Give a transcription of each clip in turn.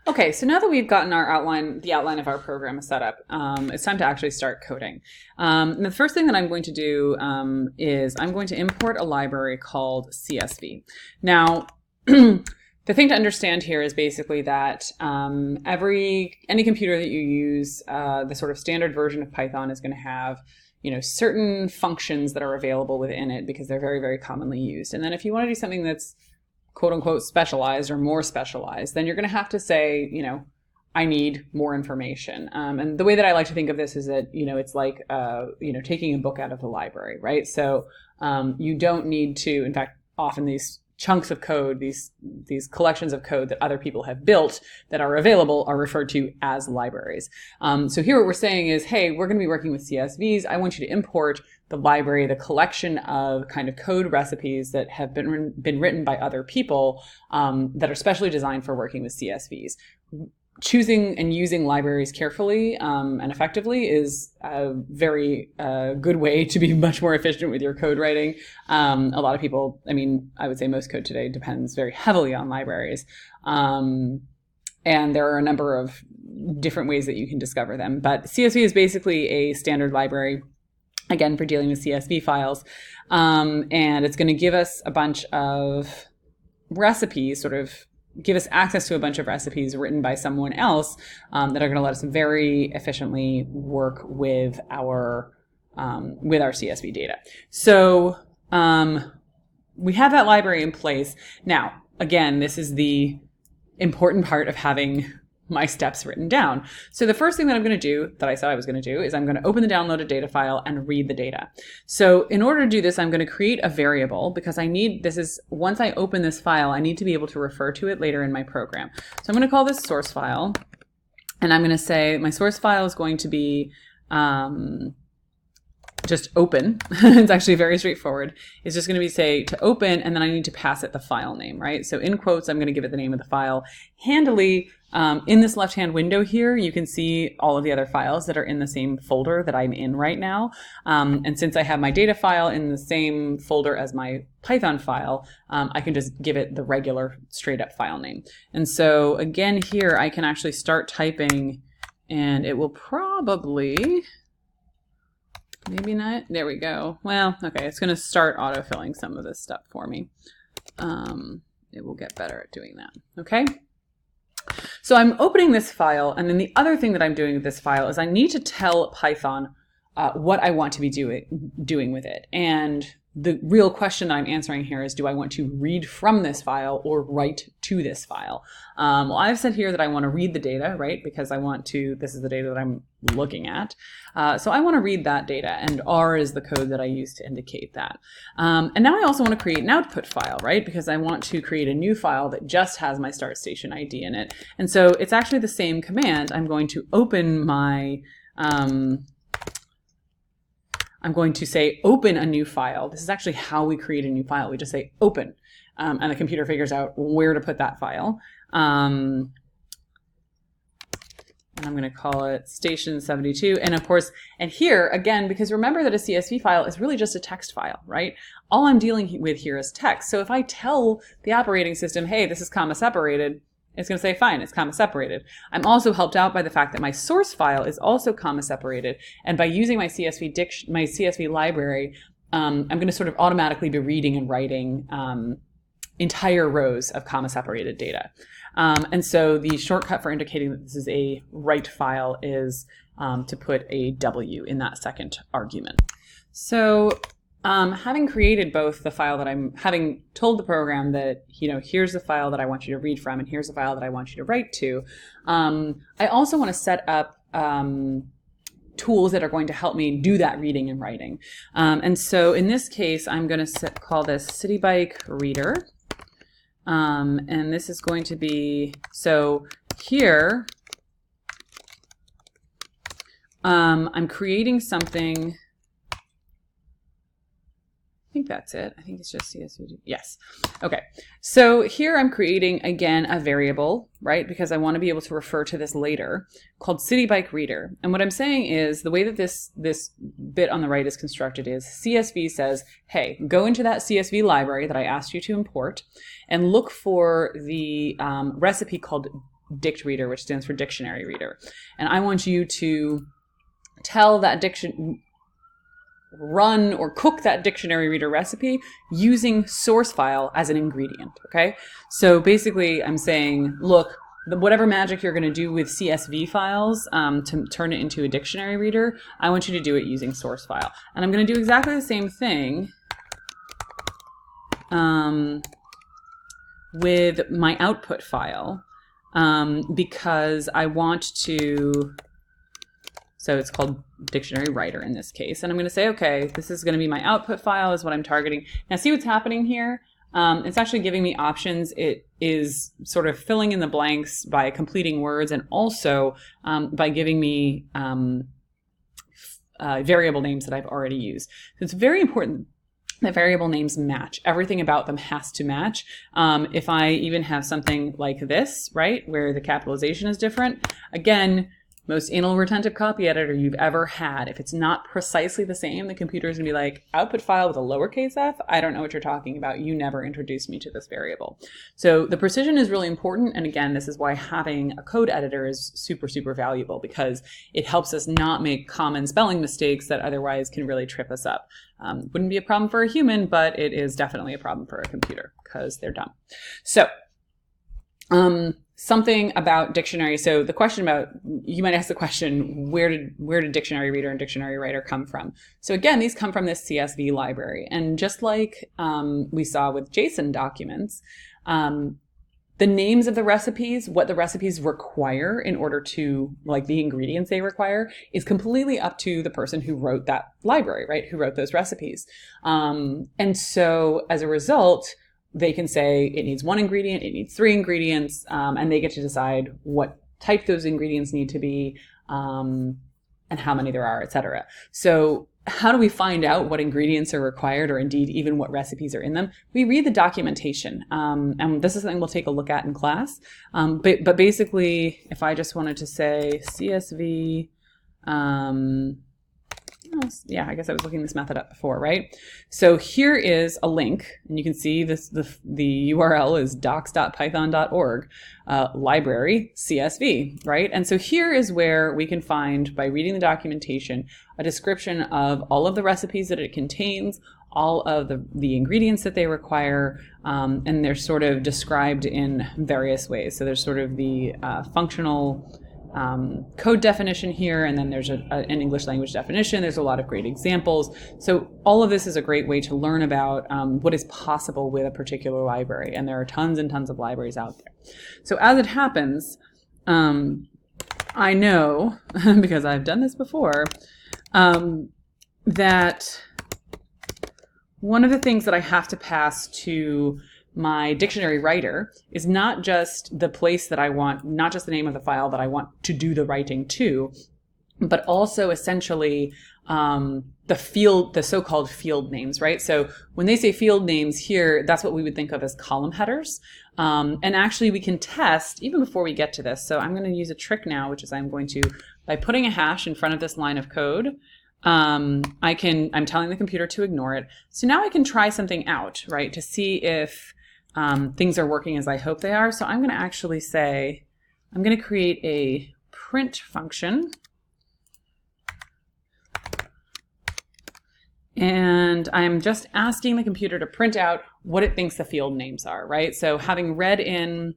Okay, so now that we've gotten our outline, the outline of our program set up, it's time to actually start coding. And the first thing that I'm going to do is I'm going to import a library called CSV. Now, the thing to understand here is basically that any computer that you use, the sort of standard version of Python is going to have certain functions that are available within it because they're very, very commonly used. And then if you want to do something that's quote unquote specialized or more specialized, then you're going to have to say, I need more information. And the way that I like to think of this is that, it's like, taking a book out of the library, right? So you don't need to, in fact, often these chunks of code, these collections of code that other people have built that are available are referred to as libraries. So here what we're saying is, hey, we're going to be working with CSVs. I want you to import the library, the collection of kind of code recipes that have been written by other people that are specially designed for working with CSVs. Choosing and using libraries carefully and effectively is a very good way to be much more efficient with your code writing. A lot of people, I would say most code today depends very heavily on libraries. And there are a number of different ways that you can discover them. But CSV is basically a standard library, again, for dealing with CSV files. And it's going to give us a bunch of recipes, give us access to a bunch of recipes written by someone else that are going to let us very efficiently work with our CSV data. So we have that library in place. Now, again, this is the important part of having my steps written down. So the first thing that I'm going to do, that I said I was going to do, is I'm going to open the downloaded data file and read the data. So in order to do this, I'm going to create a variable because once I open this file, I need to be able to refer to it later in my program. So I'm going to call this source file, and I'm going to say my source file is going to be just open. It's actually very straightforward. It's just going to be say to open, and then I need to pass it the file name, right? So in quotes, I'm going to give it the name of the file. Handily, in this left-hand window here, you can see all of the other files that are in the same folder that I'm in right now. And since I have my data file in the same folder as my Python file, I can just give it the regular straight-up file name. And so again, here I can actually start typing, and it will probably... Maybe not. There we go. Well, okay, it's going to start autofilling some of this stuff for me. It will get better at doing that. Okay. So I'm opening this file, and then the other thing that I'm doing with this file is I need to tell Python what I want to be doing with it. And the real question that I'm answering here is, do I want to read from this file or write to this file? Well, I've said here that I want to read the data, right? Because this is the data that I'm looking at. So I want to read that data, and R is the code that I use to indicate that. And now I also want to create an output file, right? Because I want to create a new file that just has my start station ID in it. And so it's actually the same command. I'm going to open my... I'm going to say open a new file. This is actually how we create a new file. We just say open, and the computer figures out where to put that file. And I'm going to call it station 72. And of course, and here again, because remember that a CSV file is really just a text file, right? All I'm dealing with here is text. So if I tell the operating system, hey, this is comma separated, it's going to say, fine, it's comma separated. I'm also helped out by the fact that my source file is also comma separated. And by using my CSV library, I'm going to sort of automatically be reading and writing entire rows of comma separated data. And so the shortcut for indicating that this is a write file is to put a W in that second argument. So having created both the file that having told the program that, here's the file that I want you to read from and here's the file that I want you to write to, I also want to set up tools that are going to help me do that reading and writing. And so in this case, I'm going to call this CityBike Reader. And this is going to be, so here, I'm creating something. I think that's it. I think it's just CSV. Yes. Okay. So here I'm creating, again, a variable, right? Because I want to be able to refer to this later, called CityBike Reader. And what I'm saying is the way that this bit on the right is constructed is CSV says, hey, go into that CSV library that I asked you to import and look for the recipe called dict reader, which stands for dictionary reader. And I want you to tell that run or cook that dictionary reader recipe using source file as an ingredient, okay? So basically I'm saying, look, whatever magic you're going to do with CSV files to turn it into a dictionary reader, I want you to do it using source file. And I'm going to do exactly the same thing with my output file because I want to, so it's called dictionary writer in this case. And I'm going to say, okay, this is going to be my output file is what I'm targeting. Now see what's happening here? It's actually giving me options. It is sort of filling in the blanks by completing words and also by giving me variable names that I've already used. So it's very important that variable names match. Everything about them has to match. If I even have something like this, right, where the capitalization is different, again, most anal retentive copy editor you've ever had, if it's not precisely the same, the computer is going to be like, output file with a lowercase f? I don't know what you're talking about. You never introduced me to this variable. So the precision is really important. And again, this is why having a code editor is super, super valuable because it helps us not make common spelling mistakes that otherwise can really trip us up. Wouldn't be a problem for a human, but it is definitely a problem for a computer because they're dumb. So, something about dictionary. So the question about, you might ask the question, where did dictionary reader and dictionary writer come from? So again, these come from this CSV library. And just like we saw with JSON documents, the names of the recipes, what the recipes require in order to, like the ingredients they require, is completely up to the person who wrote that library, right? Who wrote those recipes. And so as a result, they can say it needs 1 ingredient, it needs 3 ingredients, and they get to decide what type those ingredients need to be, and how many there are, et cetera. So how do we find out what ingredients are required or indeed even what recipes are in them? We read the documentation, and this is something we'll take a look at in class. But basically, if I just wanted to say CSV, yeah, I guess I was looking this method up before, right? So here is a link, and you can see this. The URL is docs.python.org, library CSV, right? And so here is where we can find, by reading the documentation, a description of all of the recipes that it contains, all of the ingredients that they require, and they're sort of described in various ways. So there's sort of the functional code definition here, and then there's an English language definition. There's a lot of great examples. So all of this is a great way to learn about what is possible with a particular library, and there are tons and tons of libraries out there. So as it happens, I know, because I've done this before, that one of the things that I have to pass to my dictionary writer is not just the place that I want, not just the name of the file that I want to do the writing to, but also essentially the so-called field names, right? So when they say field names here, that's what we would think of as column headers. And actually we can test even before we get to this. So I'm going to use a trick now, which is by putting a hash in front of this line of code, I'm telling the computer to ignore it. So now I can try something out, right? To see if things are working as I hope they are. So I'm going to actually say, I'm going to create a print function. And I'm just asking the computer to print out what it thinks the field names are, right? So having read in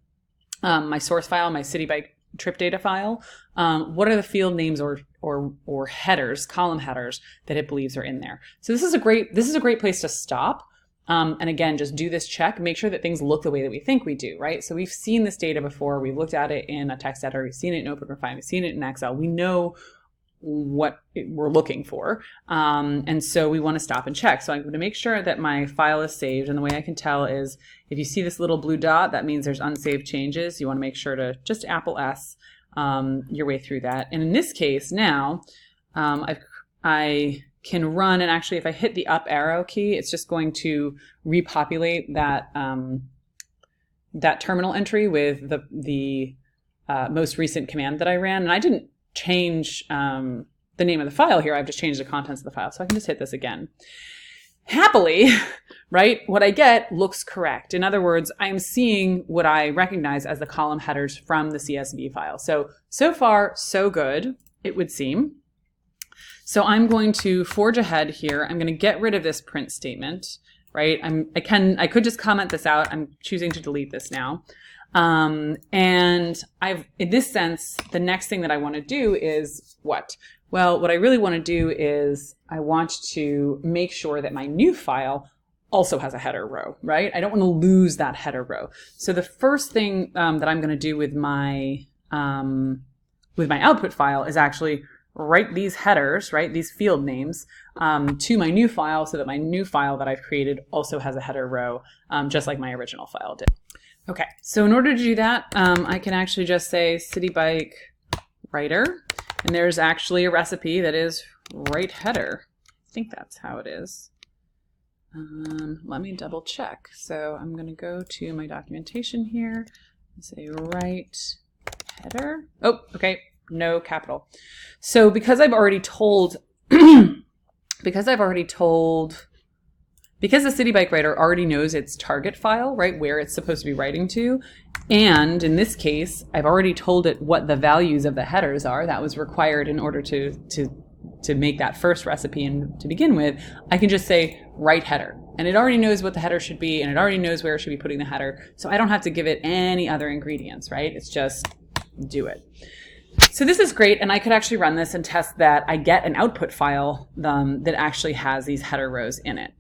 my source file, my city by trip data file, what are the field names or headers, column headers that it believes are in there? So this is a great place to stop. And again, just do this check, make sure that things look the way that we think we do, right? So we've seen this data before. We've looked at it in a text editor. We've seen it in OpenRefine. We've seen it in Excel. We know what we're looking for. And so we want to stop and check. So I'm going to make sure that my file is saved. And the way I can tell is if you see this little blue dot, that means there's unsaved changes. You want to make sure to just Apple S your way through that. And in this case now, I can run, and actually if I hit the up arrow key, it's just going to repopulate that that terminal entry with the most recent command that I ran. And I didn't change the name of the file here. I've just changed the contents of the file. So I can just hit this again. happily, right, what I get looks correct. In other words, I'm seeing what I recognize as the column headers from the CSV file. So far, so good, it would seem. So I'm going to forge ahead here. I'm going to get rid of this print statement, right? I could just comment this out. I'm choosing to delete this now. And in this sense, the next thing that I want to do is what? Well, what I really want to do is I want to make sure that my new file also has a header row, right? I don't want to lose that header row. So the first thing that I'm going to do with my output file is actually write these headers, right, these field names, to my new file so that my new file that I've created also has a header row, just like my original file did. Okay, so in order to do that, I can actually just say city bike writer, and there's actually a recipe that is write header. I think that's how it is. Let me double check. So I'm going to go to my documentation here and say write header. Oh, okay, no capital. So because I've already told, because the city bike writer already knows its target file, right, where it's supposed to be writing to, and in this case, I've already told it what the values of the headers are. That was required in order to make that first recipe and to begin with. I can just say write header, and it already knows what the header should be, and it already knows where it should be putting the header. So I don't have to give it any other ingredients, right? It's just do it. So this is great, and I could actually run this and test that I get an output file that actually has these header rows in it.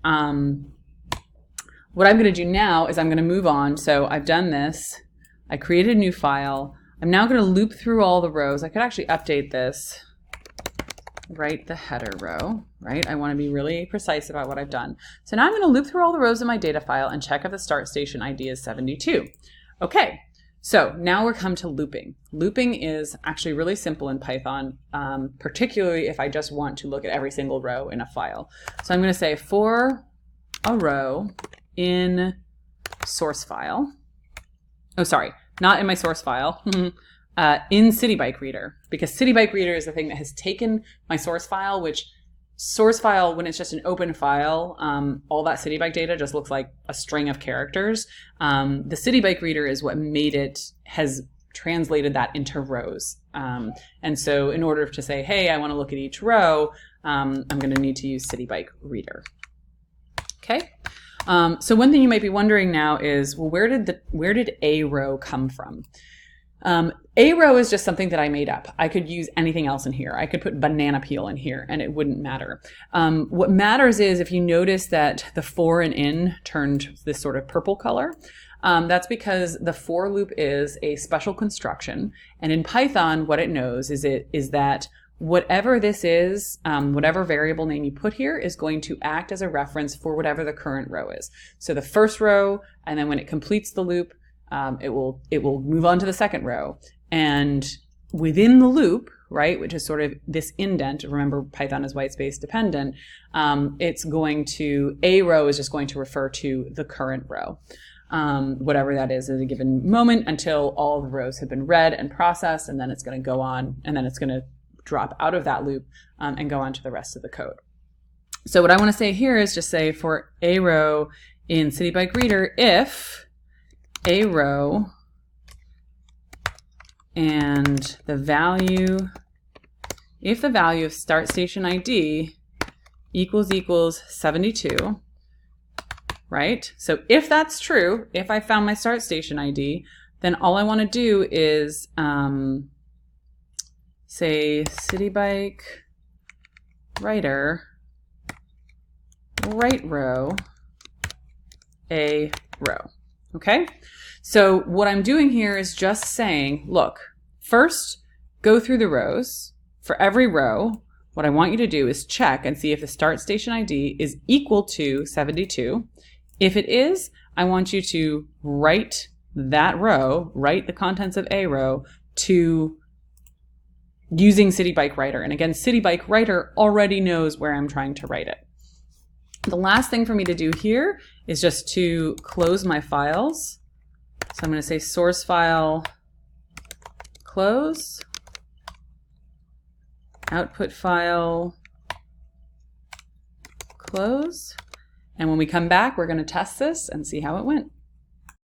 What I'm going to do now is I'm going to move on. So I've done this. I created a new file. I'm now going to loop through all the rows. I could actually update this. Write the header row, right? I want to be really precise about what I've done. So now I'm going to loop through all the rows in my data file and check if the start station ID is 72. Okay. So now we're come to looping. Looping is actually really simple in Python, particularly if I just want to look at every single row in a file. So I'm going to say for a row in source file. Oh, sorry, not in my source file. In City Bike Reader, because City Bike Reader is the thing that has taken my source file, which source file, when it's just an open file, all that City Bike data just looks like a string of characters. The City Bike Reader is what made it, has translated that into rows. And so in order to say, hey, I want to look at each row, I'm going to need to use City Bike Reader. Okay. So one thing you might be wondering now is, well, where did a row come from? A row is just something that I made up. I could use anything else in here. I could put banana peel in here and it wouldn't matter. What matters is if you notice that the for and in turned this sort of purple color, that's because the for loop is a special construction. And in Python, what it knows is that whatever this is, whatever variable name you put here is going to act as a reference for whatever the current row is. So the first row, and then when it completes the loop, it will move on to the second row. And within the loop, right, which is sort of this indent, remember Python is white space dependent, it's going to, a row is just going to refer to the current row, whatever that is at a given moment until all the rows have been read and processed, and then it's going to go on, and then it's going to drop out of that loop and go on to the rest of the code. So what I want to say here is just say for a row in City Bike Reader, if a row and the value, if the value of start station ID equals 72, right? So if that's true, if I found my start station ID, then all I want to do is say City Bike Writer write row a row. Okay, so what I'm doing here is just saying, look, first go through the rows. For every row, what I want you to do is check and see if the start station ID is equal to 72. If it is, I want you to write that row, write the contents of a row to using City Bike Writer. And again, City Bike Writer already knows where I'm trying to write it. The last thing for me to do here is just to close my files. So I'm going to say source file close, output file close, And when we come back, we're going to test this and see how it went.